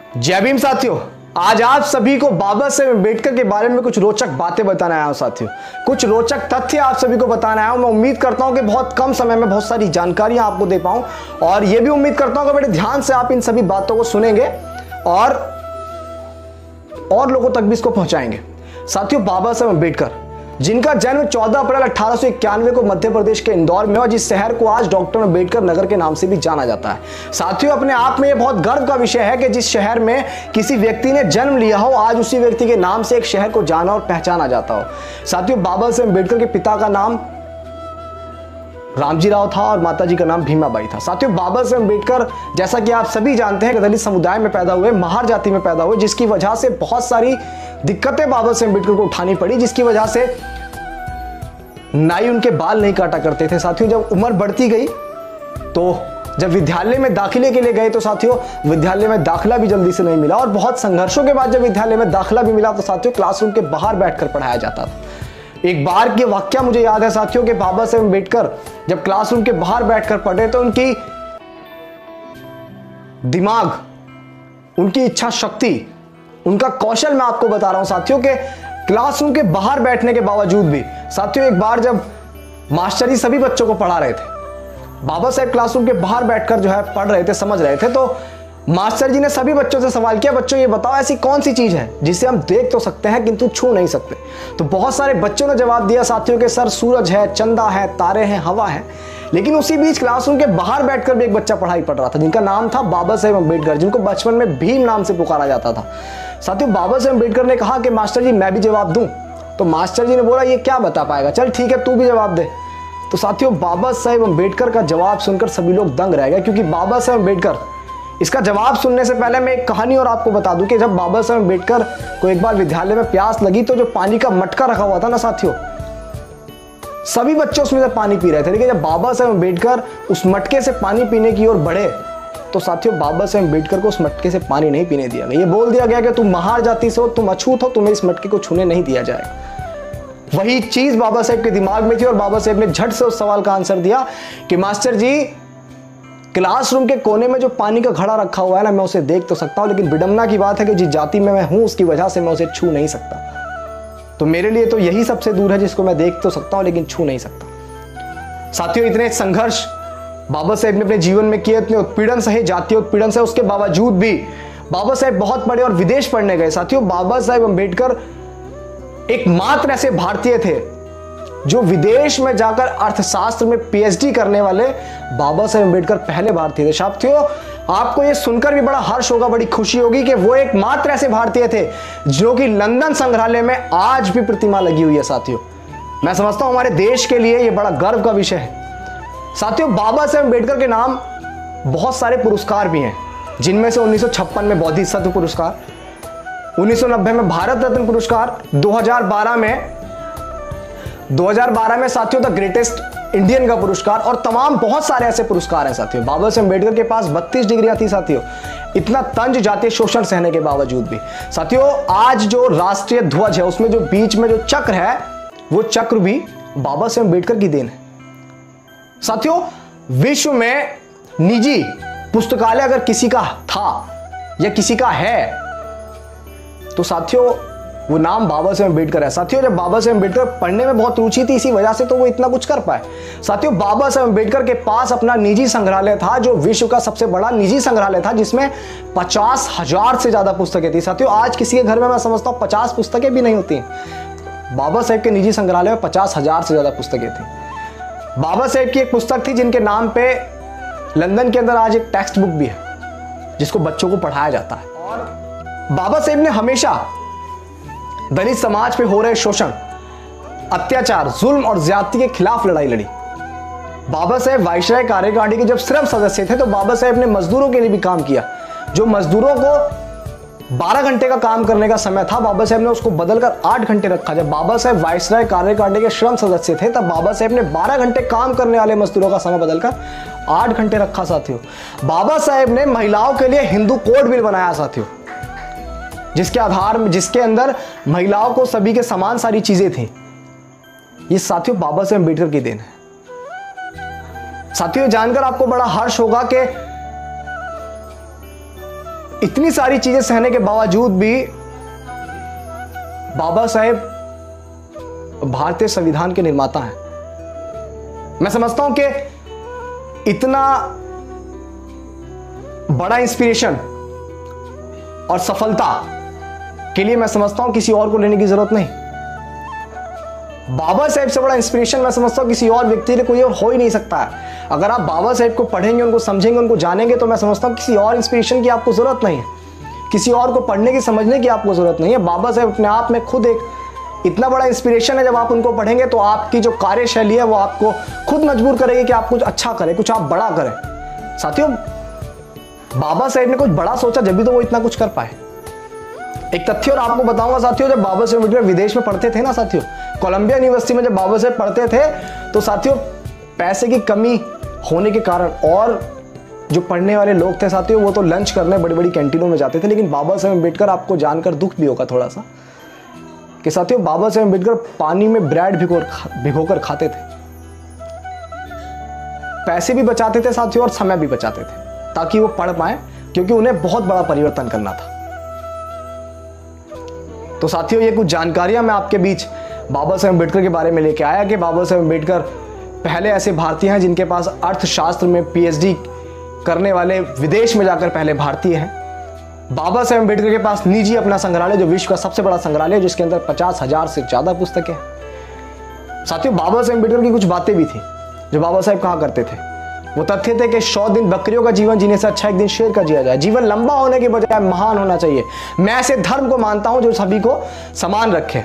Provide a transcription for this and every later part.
जय भीम साथियों, आज आप सभी को बाबा साहेब अम्बेडकर के बारे में कुछ रोचक बातें बताने आया हूं साथियों। कुछ रोचक तथ्य आप सभी को बताने आया हूं। मैं उम्मीद करता हूं कि बहुत कम समय में बहुत सारी जानकारियां आपको दे पाऊं और यह भी उम्मीद करता हूं कि बड़े ध्यान से आप इन सभी बातों को सुनेंगे और लोगों तक भी इसको पहुंचाएंगे। साथियों, बाबा साहेब अम्बेडकर जिनका जन्म 14 अप्रैल 1891 को मध्य प्रदेश के इंदौर में हुआ, जिस शहर को आज डॉक्टर अम्बेडकर नगर के नाम से भी जाना जाता है। साथियों, अपने आप में यह बहुत गर्व का विषय है कि जिस शहर में किसी व्यक्ति ने जन्म लिया हो, आज उसी व्यक्ति के नाम से एक शहर को जाना और पहचाना जाता हो। साथियों, बाबा साहेब अम्बेडकर के पिता का नाम रामजी राव था और माताजी का नाम भीमाबाई था। साथियों, बाबा साहेब अम्बेडकर जैसा कि आप सभी जानते हैं कि दलित समुदाय में पैदा हुए, महार जाति में पैदा हुए, जिसकी वजह से बहुत सारी दिक्कतें बाबा साहेब अम्बेडकर को उठानी पड़ी, जिसकी वजह से नाई उनके बाल नहीं काटा करते थे। साथियों, जब उम्र बढ़ती गई तो जब विद्यालय में दाखिले के लिए गए तो साथियों विद्यालय में दाखिला भी जल्दी से नहीं मिला और बहुत संघर्षों के बाद जब विद्यालय में दाखिला भी मिला तो साथियों क्लासरूम के बाहर बैठकर पढ़ाया जाता था। एक बार की वाकया मुझे याद है साथियों कि बाबा साहेब अम्बेडकर जब क्लासरूम के बाहर बैठकर पढ़े तो उनकी दिमाग, उनकी इच्छा शक्ति, उनका कौशल मैं आपको बता रहा हूं साथियों के क्लासरूम के बाहर बैठने के बावजूद भी। साथियों, एक बार जब मास्टर जी सभी बच्चों को पढ़ा रहे थे, बाबा साहेब क्लासरूम के बाहर बैठकर जो है पढ़ रहे थे, समझ रहे थे, तो मास्टर जी ने सभी बच्चों से सवाल किया, बच्चों ये बताओ ऐसी कौन सी चीज है जिसे हम देख तो सकते हैं किंतु छू नहीं सकते। तो बहुत सारे बच्चों ने जवाब दिया साथियों के सर सूरज है, चंदा है, तारे हैं, हवा है। लेकिन उसी बीच क्लासरूम के बाहर बैठकर भी एक बच्चा पढ़ाई पढ़ रहा था जिनका नाम था बाबा साहेब अम्बेडकर, जिनको बचपन में भीम नाम से पुकारा जाता था। साथियों, बाबा साहेब अम्बेडकर ने कहा कि मास्टर जी मैं भी जवाब दूं। तो मास्टर जी ने बोला ये क्या बता पाएगा, चल ठीक है तू भी जवाब दे। तो साथियों, बाबा साहेब अम्बेडकर का जवाब सुनकर सभी लोग दंग रह गए, क्योंकि बाबा साहेब अम्बेडकर, इसका जवाब सुनने से पहले मैं एक कहानी और आपको बता दूं कि जब बाबा साहेब अम्बेडकर को एक बार विद्यालय में प्यास लगी तो जो पानी का मटका रखा हुआ था ना साथियों, सभी बच्चे उसमें से पानी पी रहे थे। लेकिन जब बाबा साहेब अम्बेडकर उस मटके से पानी पीने की ओर बढ़े तो साथियों बाबा साहेब अम्बेडकर को उस मटके से पानी नहीं पीने दिया गया। ये बोल दिया गया कि तुम महार जाति से हो, तुम अछूत हो, तुम्हें इस मटके को छूने नहीं दिया जाएगा। वही चीज बाबा साहेब के दिमाग में थी और बाबा साहेब ने झट से उस सवाल का आंसर दिया कि मास्टर जी क्लासरूम के कोने में जो पानी का घड़ा रखा हुआ है ना, मैं उसे देख तो सकता हूं, लेकिन विडंबना की बात है कि जिस जाति में मैं हूं उसकी वजह से मैं उसे छू नहीं सकता। तो मेरे लिए तो यही सबसे दूर है जिसको मैं देख तो सकता हूं लेकिन छू नहीं सकता। साथियों, इतने संघर्ष बाबा साहेब ने अपने जीवन में किए, इतने उत्पीड़न सहे, जातीय उत्पीड़न सहे, उसके बावजूद भी बाबा साहेब बहुत पढ़े और विदेश पढ़ने गए। साथियों, बाबा साहेब अम्बेडकर एकमात्र ऐसे भारतीय थे जो विदेश में जाकर अर्थशास्त्र में पीएचडी करने वाले बाबा साहेब अम्बेडकर पहले भारतीय थे। साथियों, आपको यह सुनकर भी बड़ा हर्ष होगा, बड़ी खुशी होगी कि वो एकमात्र ऐसे भारतीय थे जो कि लंदन संग्रहालय में आज भी प्रतिमा लगी हुई है। साथियों, मैं समझता हूं हमारे देश के लिए यह बड़ा गर्व का विषय है। साथियों, बाबा साहेब अम्बेडकर के नाम बहुत सारे पुरस्कार भी हैं, जिनमें से 1956 में बौद्धिक सत्व पुरस्कार, 1990 में भारत रत्न पुरस्कार, 2012 में साथियों द ग्रेटेस्ट इंडियन का पुरस्कार और तमाम बहुत सारे ऐसे पुरस्कार हैं। साथियों, बाबा साहेब अम्बेडकर के पास 32 डिग्रियां थी। साथियों, इतना तंज जातीय शोषण सहने के बावजूद भी। साथियों, आज जो राष्ट्रीय ध्वज है उसमें जो बीच में जो चक्र है वो चक्र भी बाबा साहेब अम्बेडकर की देन है। साथियों, विश्व में निजी पुस्तकालय अगर किसी का था या किसी का है तो साथियों वो नाम बाबा साहेब अम्बेडकर है। साथियों, जब बाबा साहेब अम्बेडकर पढ़ने में बहुत रुचि थी, इसी वजह से तो वो इतना कुछ कर पाए। साथियों, बाबा साहेब अम्बेडकर के पास अपना निजी संग्रहालय था जो विश्व का सबसे बड़ा निजी संग्रहालय था, जिसमें 50,000 से ज्यादा पुस्तकें थी। साथियों, आज किसी के घर में मैं समझता हूं 50 पुस्तकें भी नहीं होती। बाबा साहेब के निजी संग्रहालय में 50,000 से ज्यादा पुस्तकें थी। बाबा साहेब की एक पुस्तक थी जिनके नाम पे लंदन के अंदर आज एक टेक्स्ट बुक भी है जिसको बच्चों को पढ़ाया जाता है। और बाबा साहेब ने हमेशा दलित समाज पे हो रहे शोषण, अत्याचार, जुल्म और ज्यादती के खिलाफ लड़ाई लड़ी। बाबा साहेब वाइसराय कार्यकारिणी के जब सिर्फ सदस्य थे तो बाबा साहेब ने मजदूरों के लिए भी काम किया। जो मजदूरों को 12 घंटे का काम करने का समय था, बाबा साहेब ने उसको बदलकर 8 घंटे रखा। जब बाबा साहेब वाइसराय कार्यकारिणी के श्रम सदस्य थे तब बाबा साहेब ने 12 घंटे काम करने वाले मजदूरों का समय बदलकर 8 घंटे रखा। साथियों, बाबा साहेब ने महिलाओं के लिए हिंदू कोड बिल बनाया साथियों, जिसके आधार में, जिसके अंदर महिलाओं को सभी के समान सारी चीजें थी। ये साथियों बाबा साहेब अम्बेडकर की देन है। साथियों, जानकर आपको बड़ा हर्ष होगा कि इतनी सारी चीजें सहने के बावजूद भी बाबा साहेब भारतीय संविधान के निर्माता हैं। मैं समझता हूं कि इतना बड़ा इंस्पिरेशन और सफलता के लिए मैं समझता हूं किसी और को लेने की जरूरत नहीं। बाबा साहेब से बड़ा इंस्पिरेशन मैं समझता हूं किसी और व्यक्ति ने कोई और हो ही नहीं सकता है। अगर आप बाबा साहेब को पढ़ेंगे, उनको समझेंगे, उनको जानेंगे, तो मैं समझता हूं किसी और इंस्पिरेशन की आपको जरूरत नहीं है, किसी और को पढ़ने की, समझने की आपको जरूरत नहीं है। बाबा साहेब अपने आप में खुद एक इतना बड़ा इंस्पिरेशन है। जब आप उनको पढ़ेंगे तो आपकी जो कार्यशैली है वो आपको खुद मजबूर करेगी कि आप कुछ अच्छा करें, कुछ आप बड़ा करें। साथियों, बाबा साहेब ने कुछ बड़ा सोचा, जब भी तो वो इतना कुछ कर पाए। एक तथ्य और आपको बताऊंगा साथियों, जब बाबा साहेब अम्बेडकर विदेश में पढ़ते थे ना साथियों, कोलंबिया यूनिवर्सिटी में जब बाबा साहेब पढ़ते थे, तो साथियों पैसे की कमी होने के कारण और जो पढ़ने वाले लोग थे साथियों, वो तो लंच करने बड़ी बड़ी कैंटीनों में जाते थे। लेकिन बाबा साहेब अम्बेडकर, आपको जानकर दुख भी होगा थोड़ा सा कि साथियों बाबा साहेब अम्बेडकर पानी में ब्रेड भिगोकर खाते थे। पैसे भी बचाते थे साथियों और समय भी बचाते थे ताकि वो पढ़ पाए, क्योंकि उन्हें बहुत बड़ा परिवर्तन करना था। तो साथियों, ये कुछ जानकारियां मैं आपके बीच बाबा साहेब अम्बेडकर के बारे में लेके आया कि बाबा साहेब अम्बेडकर पहले ऐसे भारतीय हैं जिनके पास अर्थशास्त्र में पीएचडी करने वाले, विदेश में जाकर पहले भारतीय हैं। बाबा साहेब अम्बेडकर के पास निजी अपना संग्रहालय, जो विश्व का सबसे बड़ा संग्रहालय, जिसके अंदर 50,000 से ज्यादा पुस्तकें हैं। साथियों, बाबा साहेब अम्बेडकर की कुछ बातें भी थी जो बाबा साहेब कहा करते थे। वो तथ्य थे कि 100 दिन बकरियों का जीवन जीने से अच्छा एक दिन शेर का जिया जाए। जीवन लंबा होने के बजाय महान होना चाहिए। मैं ऐसे धर्म को मानता हूं जो सभी को समान रखे।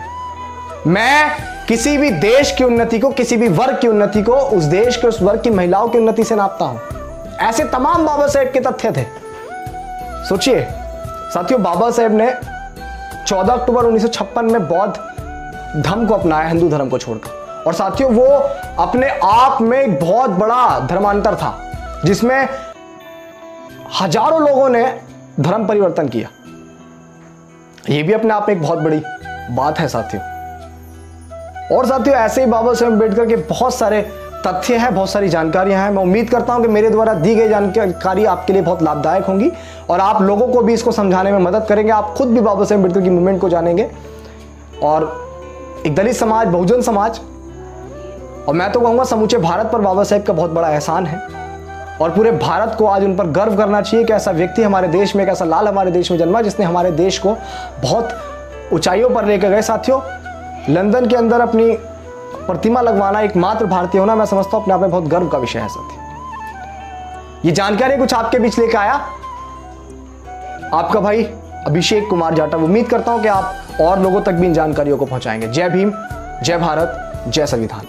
मैं किसी भी देश की उन्नति को, किसी भी वर्ग की उन्नति को उस देश के, उस वर्ग की महिलाओं की उन्नति से नापता हूं। ऐसे तमाम बाबा साहेब के तथ्य थे। सोचिए साथियों, बाबा साहेब ने 14 अक्टूबर 1956 में बौद्ध धर्म को अपनाया, हिंदू धर्म को छोड़कर। और साथियों, वो अपने आप में एक बहुत बड़ा धर्मांतर था जिसमें हजारों लोगों ने धर्म परिवर्तन किया। यह भी अपने आप में एक बहुत बड़ी बात है साथियों। और साथियों, ऐसे ही बाबा साहेब अम्बेडकर के बहुत सारे तथ्य हैं, बहुत सारी जानकारियां हैं। मैं उम्मीद करता हूं कि मेरे द्वारा दी गई जानकारी आपके लिए बहुत लाभदायक होंगी और आप लोगों को भी इसको समझाने में मदद करेंगे। आप खुद भी बाबा साहेब अम्बेडकर की मूवमेंट को जानेंगे और एक दलित समाज, बहुजन समाज, और मैं तो कहूंगा समूचे भारत पर बाबा साहेब का बहुत बड़ा एहसान है। और पूरे भारत को आज उन पर गर्व करना चाहिए कि ऐसा व्यक्ति हमारे देश में, एक ऐसा लाल हमारे देश में जन्मा जिसने हमारे देश को बहुत ऊंचाइयों पर लेकर गए। साथियों, लंदन के अंदर अपनी प्रतिमा लगवाना, एकमात्र भारतीय होना, मैं समझता हूं अपने आप में बहुत गर्व का विषय है साथियों। ये जानकारी कुछ आपके बीच लेकर आया आपका भाई अभिषेक कुमार जाटव। उम्मीद करता हूं कि आप और लोगों तक भी इन जानकारियों को पहुंचाएंगे। जय भीम, जय भारत, जय संविधान।